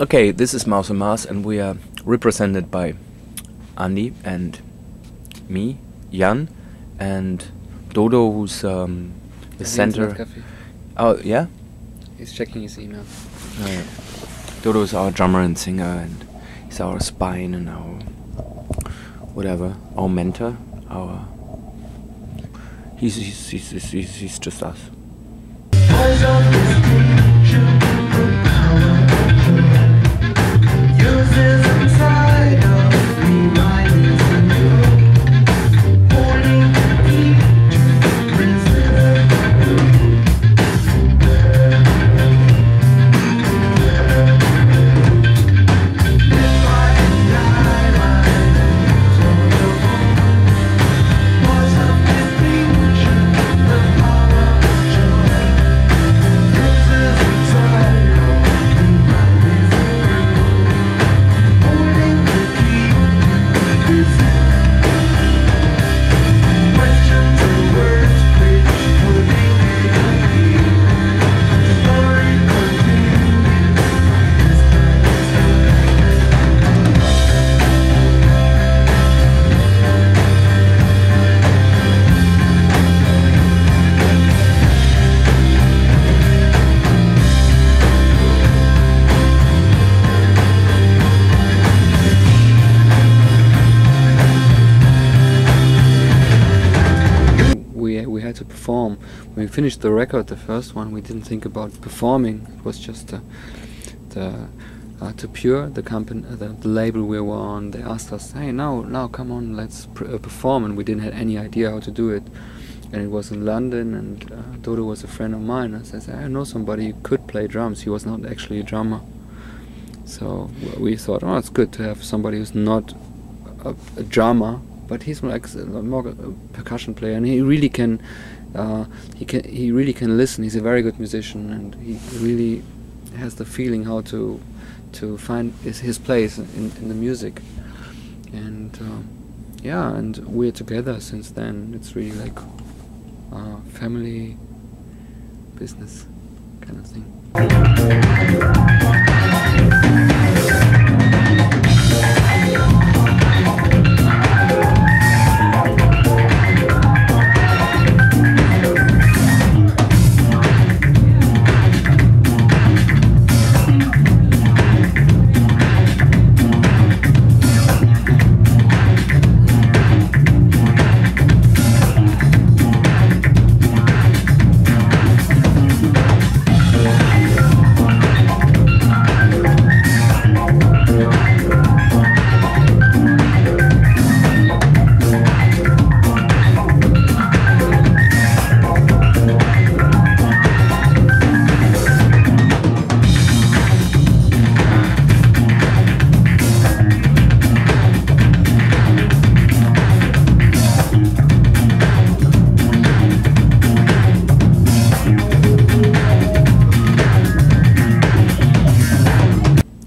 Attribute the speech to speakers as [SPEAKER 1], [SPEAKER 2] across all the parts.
[SPEAKER 1] Okay, this is Mouse and Mars, and we are represented by Andi and me, Jan, and Dodo, who's the center. Oh, yeah?
[SPEAKER 2] He's checking his email.
[SPEAKER 1] Oh, yeah. Dodo is our drummer and singer, and he's our spine and our whatever, our mentor, our. He's just us.
[SPEAKER 2] We had to perform. When we finished the record, the first one, we didn't think about performing. It was just to Pure, the company, the label we were on. They asked us, "Hey, now, come on, let's perform," and we didn't have any idea how to do it. And it was in London, and Dodo was a friend of mine. I said, "I know somebody who could play drums." He was not actually a drummer, so we thought, "Oh, it's good to have somebody who's not a drummer." But he's like more a percussion player, and he really can listen. He's a very good musician, and he really has the feeling how to find his place in the music. And yeah, and we're together since then. It's really like family business kind of thing.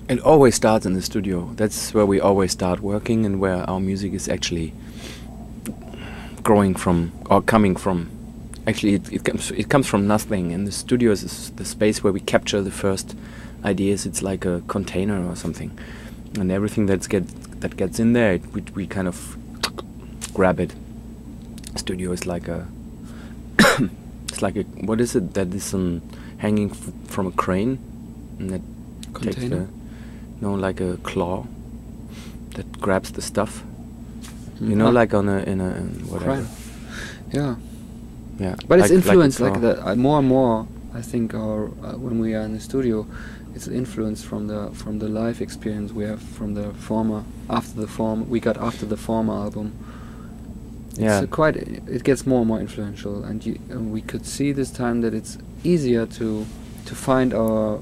[SPEAKER 1] It always starts in the studio. That's where we always start working, and where our music is actually growing from, or coming from. Actually, it comes from nothing. And the studio is the space where we capture the first ideas. It's like a container or something, and everything that gets in there, we kind of grab it. Studio is like a it's like a, what is it that is hanging from a crane, and that takes
[SPEAKER 2] Container?
[SPEAKER 1] No, like a claw that grabs the stuff. You know, like in a whatever.
[SPEAKER 2] Yeah.
[SPEAKER 1] Yeah.
[SPEAKER 2] But it's influenced
[SPEAKER 1] like
[SPEAKER 2] like that. More and more, I think, when we are in the studio, it's influenced from the live experience we have from the former we got after the former album.
[SPEAKER 1] Yeah.
[SPEAKER 2] It gets more and more influential, and we could see this time that it's easier to find our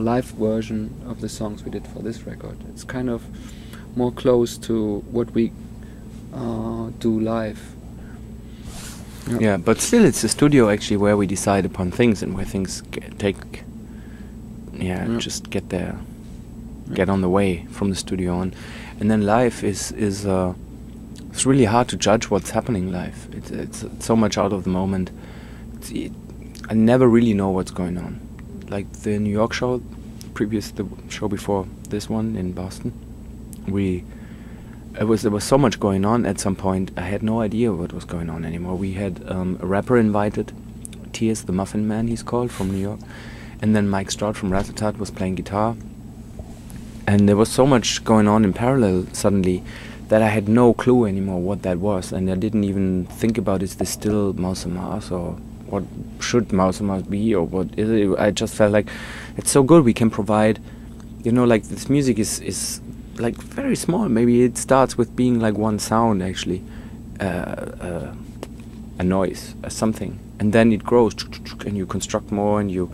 [SPEAKER 2] live version of the songs we did for this record. It's kind of more close to what we do live. Yep.
[SPEAKER 1] Yeah, but still, it's a studio actually where we decide upon things, and where things just get there, get on the way from the studio on, and then live is it's really hard to judge what's happening live. It's so much out of the moment. I never really know what's going on. Like the New York show, the show before this one in Boston, there was so much going on at some point. I had no idea what was going on anymore. We had a rapper invited, Tears the Muffin Man, he's called, from New York, and then Mike Stroud from Rattata was playing guitar, and there was so much going on in parallel suddenly that I had no clue anymore what that was, and I didn't even think about, is this still Mouse and Mars, or what should Mouse and Mars be, or what is it? I just felt like it's so good we can provide, you know, like this music is like very small. Maybe it starts with being like one sound actually, a noise, something, and then it grows, and you construct more and you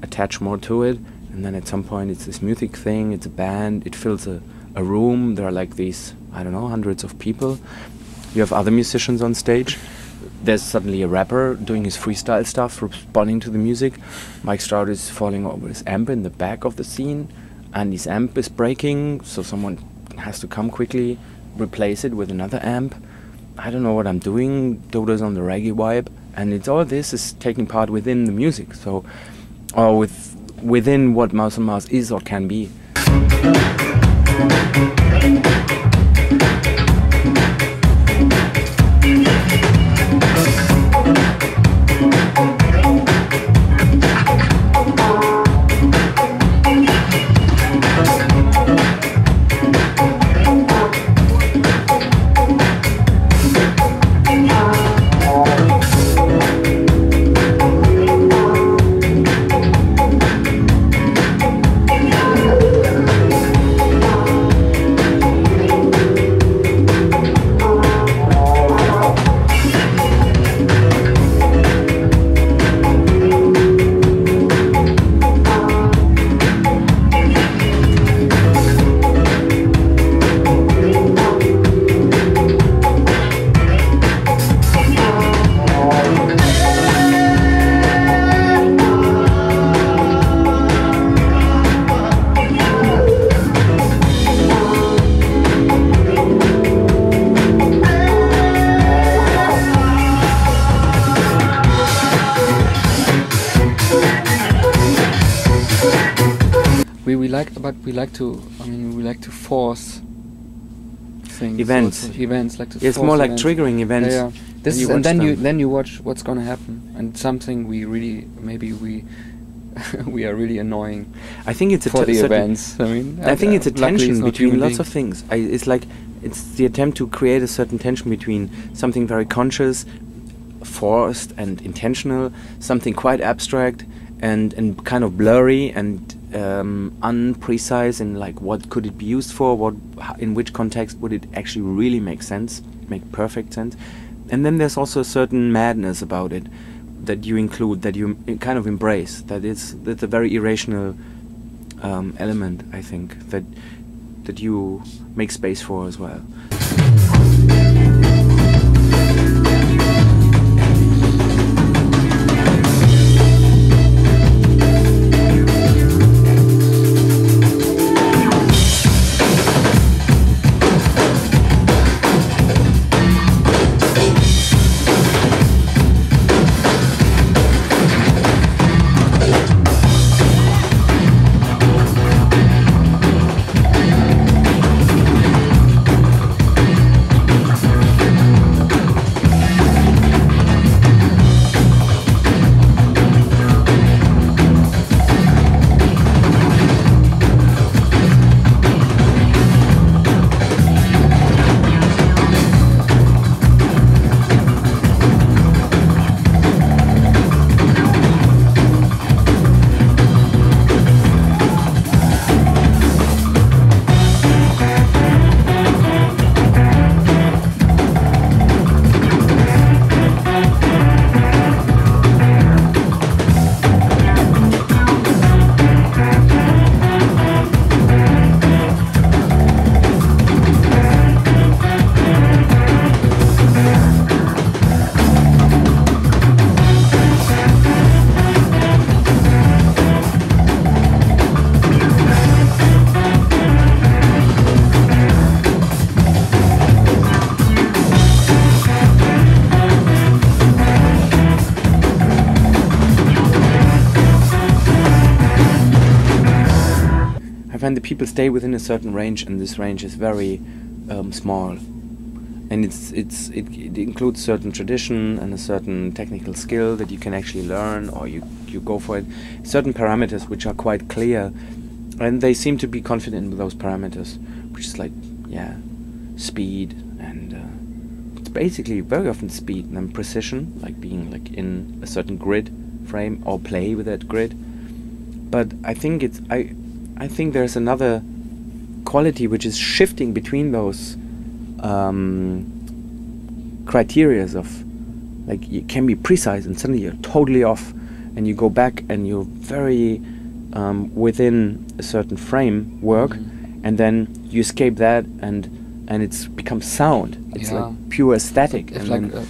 [SPEAKER 1] attach more to it, and then at some point it's this music thing, it's a band, it fills a room, there are like these, I don't know, hundreds of people. You have other musicians on stage. There's suddenly a rapper doing his freestyle stuff, responding to the music. Mike Stroud is falling over his amp in the back of the scene, and his amp is breaking, so someone has to come quickly, replace it with another amp. I don't know what I'm doing. Dodo's on the reggae vibe, and it's all this is taking part within the music, so, or within what Mouse and Mars is or can be.
[SPEAKER 2] We like to force things.
[SPEAKER 1] Events.
[SPEAKER 2] Events, like to
[SPEAKER 1] It's
[SPEAKER 2] force
[SPEAKER 1] more like
[SPEAKER 2] events.
[SPEAKER 1] triggering events.
[SPEAKER 2] Yeah. This
[SPEAKER 1] and
[SPEAKER 2] is, and then
[SPEAKER 1] them.
[SPEAKER 2] then you watch what's gonna happen, and something we really we are really annoying.
[SPEAKER 1] I think it's
[SPEAKER 2] for the events. I mean,
[SPEAKER 1] I think it's a
[SPEAKER 2] luckily
[SPEAKER 1] tension
[SPEAKER 2] it's not
[SPEAKER 1] between
[SPEAKER 2] human
[SPEAKER 1] lots of
[SPEAKER 2] beings.
[SPEAKER 1] things. It's like it's the attempt to create a certain tension between something very conscious, forced and intentional, something quite abstract and kind of blurry and unprecise, and like what could it be used for, in which context would it actually really make sense, make perfect sense. And then there's also a certain madness about it that you include, that you kind of embrace, that's a very irrational element, I think, that you make space for as well. find that people stay within a certain range, and this range is very small, and it includes certain tradition and a certain technical skill that you can actually learn, or you go for it. Certain parameters which are quite clear, and they seem to be confident with those parameters, which is like, yeah, speed, and it's basically very often speed and then precision, like being like in a certain grid frame or play with that grid. But I think I think there's another quality which is shifting between those criterias of, like, you can be precise and suddenly you're totally off, and you go back and you're very within a certain framework, and then you escape that, and it's becomes sound. It's like pure aesthetic.
[SPEAKER 2] It's
[SPEAKER 1] and
[SPEAKER 2] like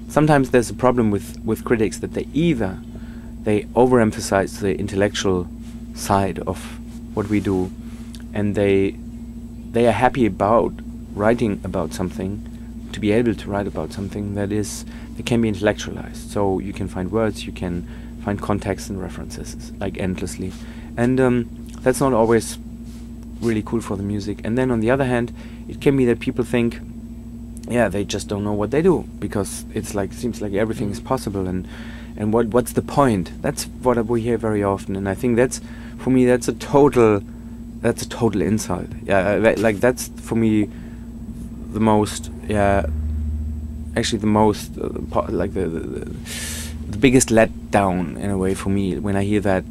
[SPEAKER 1] sometimes there's a problem with critics, that they overemphasize the intellectual side of what we do, and they are happy about writing about something, to be able to write about something that can be intellectualized. So you can find words, you can find context and references like endlessly, and that's not always really cool for the music. And then on the other hand, it can be that people think, yeah, they just don't know what they do, because it's like, seems like everything is possible, and what's the point? That's what we hear very often, and I think that's, for me, that's a total insult. Yeah, like that's for me the most, actually the most like the biggest letdown in a way for me when I hear that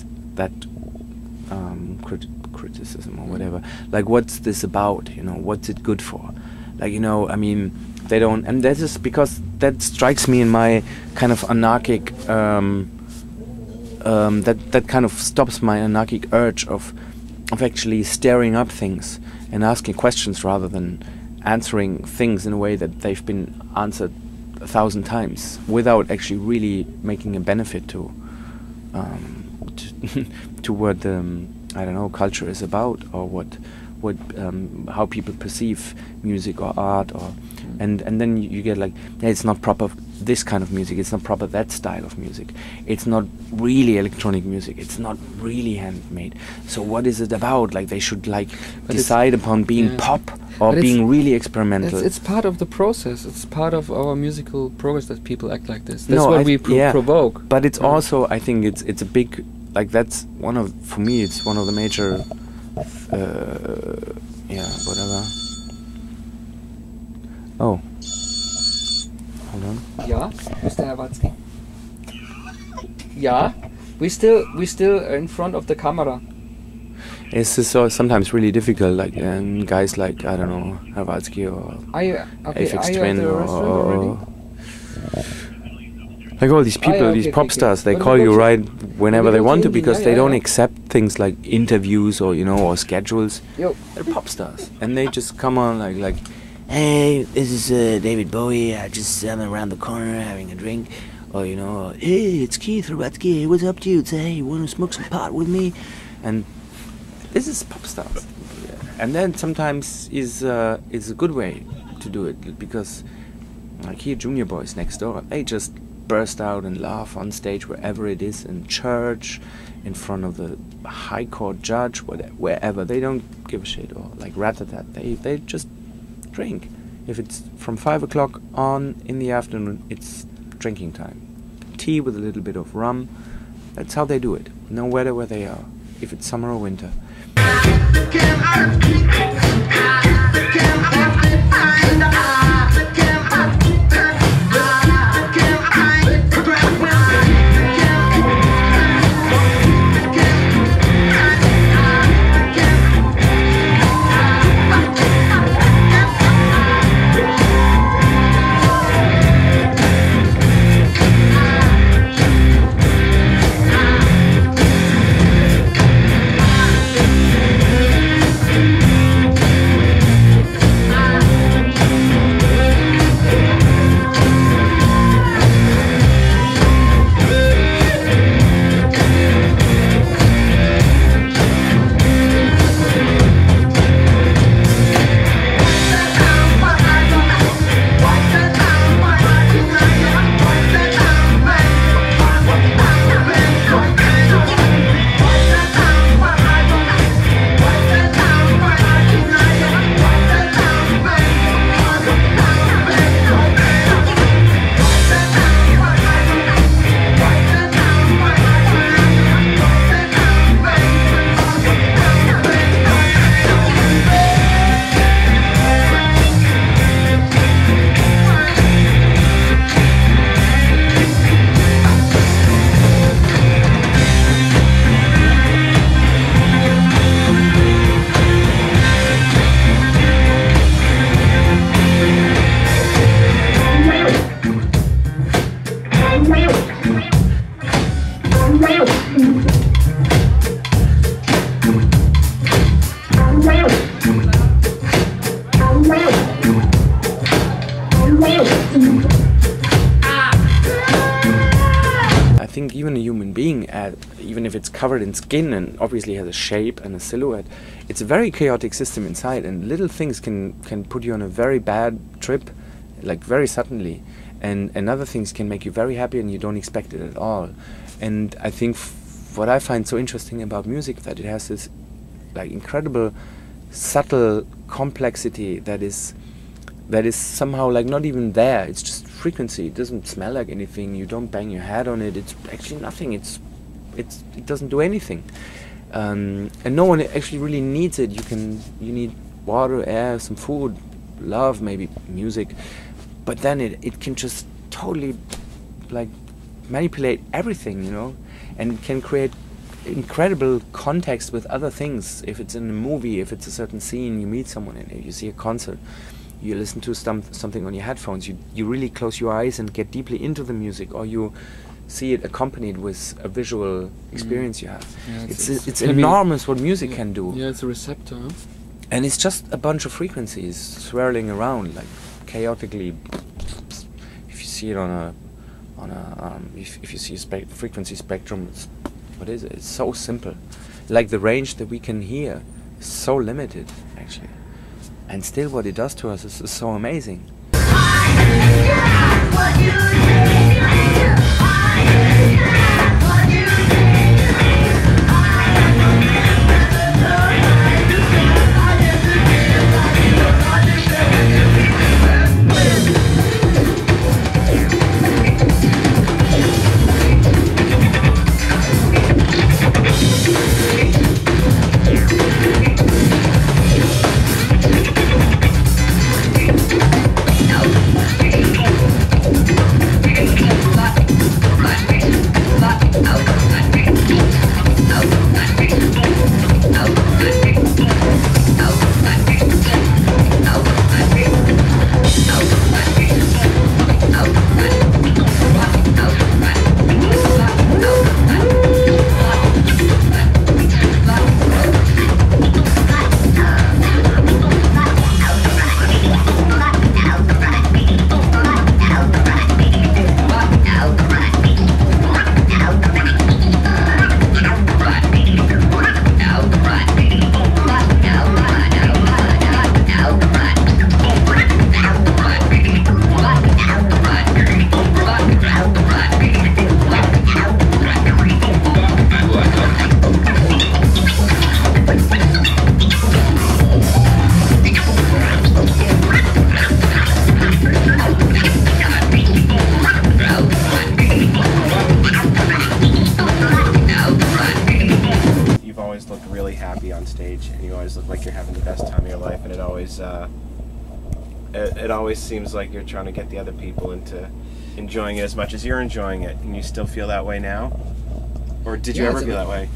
[SPEAKER 1] criticism or whatever. Like, what's this about? You know, what's it good for? Like, you know, I mean, they don't, and that is because that strikes me in my kind of anarchic, that kind of stops my anarchic urge of actually staring up things and asking questions rather than answering things in a way that they've been answered 1,000 times without actually really making a benefit to what I don't know, culture is about, or what how people perceive music or art, or and then you get like, hey, it's not proper this kind of music, it's not proper that style of music, it's not really electronic music, it's not really handmade. So what is it about? Like, they should like decide upon being pop or being really experimental.
[SPEAKER 2] It's part of the process. It's part of our musical progress that people act like this. That's what we provoke.
[SPEAKER 1] But it's also, I think it's a big, like, that's one of, for me, it's one of the major whatever. Oh, hold on.
[SPEAKER 2] Yeah, Mr. Hrvatski. Yeah, we still in front of the camera.
[SPEAKER 1] It's just so sometimes really difficult, like guys like, I don't know, Hrvatski or Aphex Twin or like all these people, these pop stars, they call you right whenever they want to, because they don't accept things like interviews or, you know, or schedules. They're pop stars, and they just come on like, hey, this is David Bowie. I'm around the corner having a drink, or, you know, hey, it's Keith Hrvatski. What's up, dude? Hey, you want to smoke some pot with me? And this is pop stars, and then sometimes is a good way to do it, because like here, junior boys next door, they just burst out and laugh on stage wherever it is, in church, in front of the high court judge, wherever. They don't give a shit, or like rat-a-tat. They just drink. If it's from 5 o'clock on in the afternoon, it's drinking time. Tea with a little bit of rum. That's how they do it, no matter where they are, if it's summer or winter. think even a human being, even if it's covered in skin and obviously has a shape and a silhouette, it's a very chaotic system inside, and little things can put you on a very bad trip, like very suddenly, and other things can make you very happy and you don't expect it at all. And I think what I find so interesting about music, that it has this like incredible subtle complexity that is somehow like not even there. It's just frequency. It doesn't smell like anything. You don't bang your head on it. It's actually nothing. It doesn't do anything, and no one actually really needs it. You need water, air, some food, love, maybe music, but then it can just totally like manipulate everything, you know, and can create incredible context with other things. If it's in a movie, if it's a certain scene, you meet someone in it, you see a concert, you listen to something on your headphones, you really close your eyes and get deeply into the music, or you see it accompanied with a visual experience you have. Yeah, it's enormous what music can do.
[SPEAKER 2] Yeah, it's a receptor. Huh?
[SPEAKER 1] And it's just a bunch of frequencies swirling around like chaotically. If you see it if you see a frequency spectrum, what is it? It's so simple. Like the range that we can hear is so limited, actually. And still what it does to us is so amazing.
[SPEAKER 3] you're having the best time of your life, and it always seems like you're trying to get the other people into enjoying it as much as you're enjoying it. And you still feel that way now, or did you ever feel that way?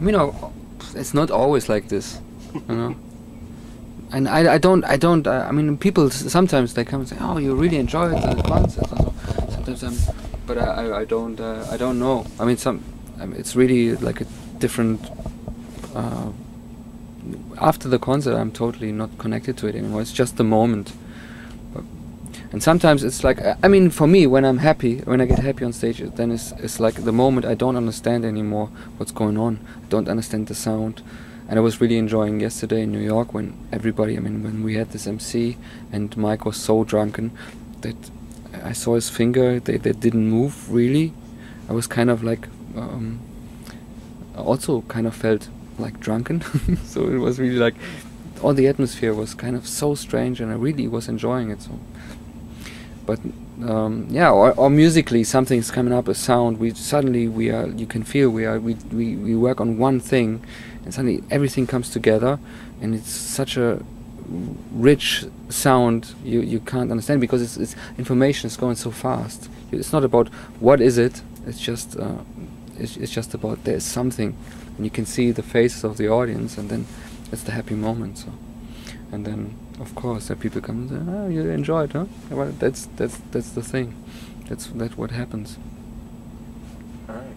[SPEAKER 2] You know, it's not always like this, you know. And I don't. I mean, people sometimes they come and say, "Oh, you really enjoyed the concert." And so sometimes but I don't know. I mean, it's really like a different. After the concert, I'm totally not connected to it anymore. It's just the moment. And sometimes it's like, I mean, for me, when I'm happy, when I get happy on stage, then it's like the moment I don't understand anymore what's going on. I don't understand the sound. And I was really enjoying yesterday in New York when everybody, I mean, when we had this MC and Mike was so drunken that I saw his finger, they didn't move really. I was kind of like, also kind of felt like drunken. So it was really like, all the atmosphere was kind of so strange and I really was enjoying it. So. But yeah, or musically something's coming up, a sound. You can feel we work on one thing, and suddenly everything comes together, and it's such a rich sound you can't understand because it's information is going so fast. It's not about what is it. It's just about there's something, and you can see the faces of the audience, and then it's the happy moment. So, and then. Of course, that people come and say, "Oh, you enjoyed, huh?" Well, that's the thing. That's what happens.
[SPEAKER 1] All right.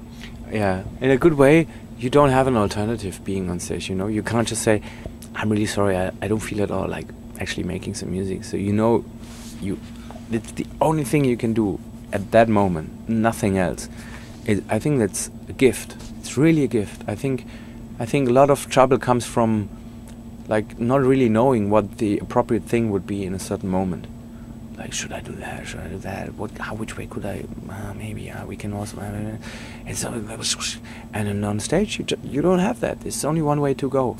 [SPEAKER 1] Yeah, in a good way, you don't have an alternative being on stage. You know, you can't just say, "I'm really sorry, I don't feel at all like actually making some music." So you know, it's the only thing you can do at that moment. Nothing else. I think that's a gift. It's really a gift. I think a lot of trouble comes from. Like not really knowing what the appropriate thing would be in a certain moment. Like, should I do that? Should I do that? Which way could I? Maybe we can also. And so, and then on stage, you don't have that. There's only one way to go.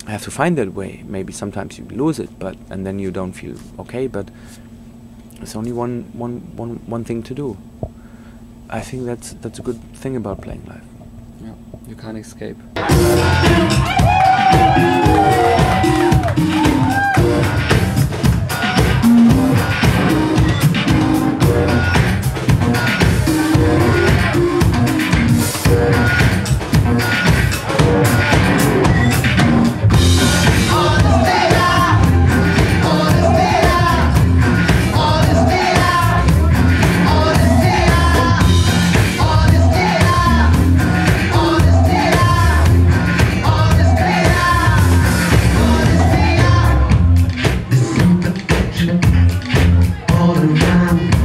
[SPEAKER 1] I have to find that way. Maybe sometimes you lose it, and then you don't feel okay. But there's only one thing to do. I think that's a good thing about playing live.
[SPEAKER 2] Yeah, you can't escape.
[SPEAKER 4] All around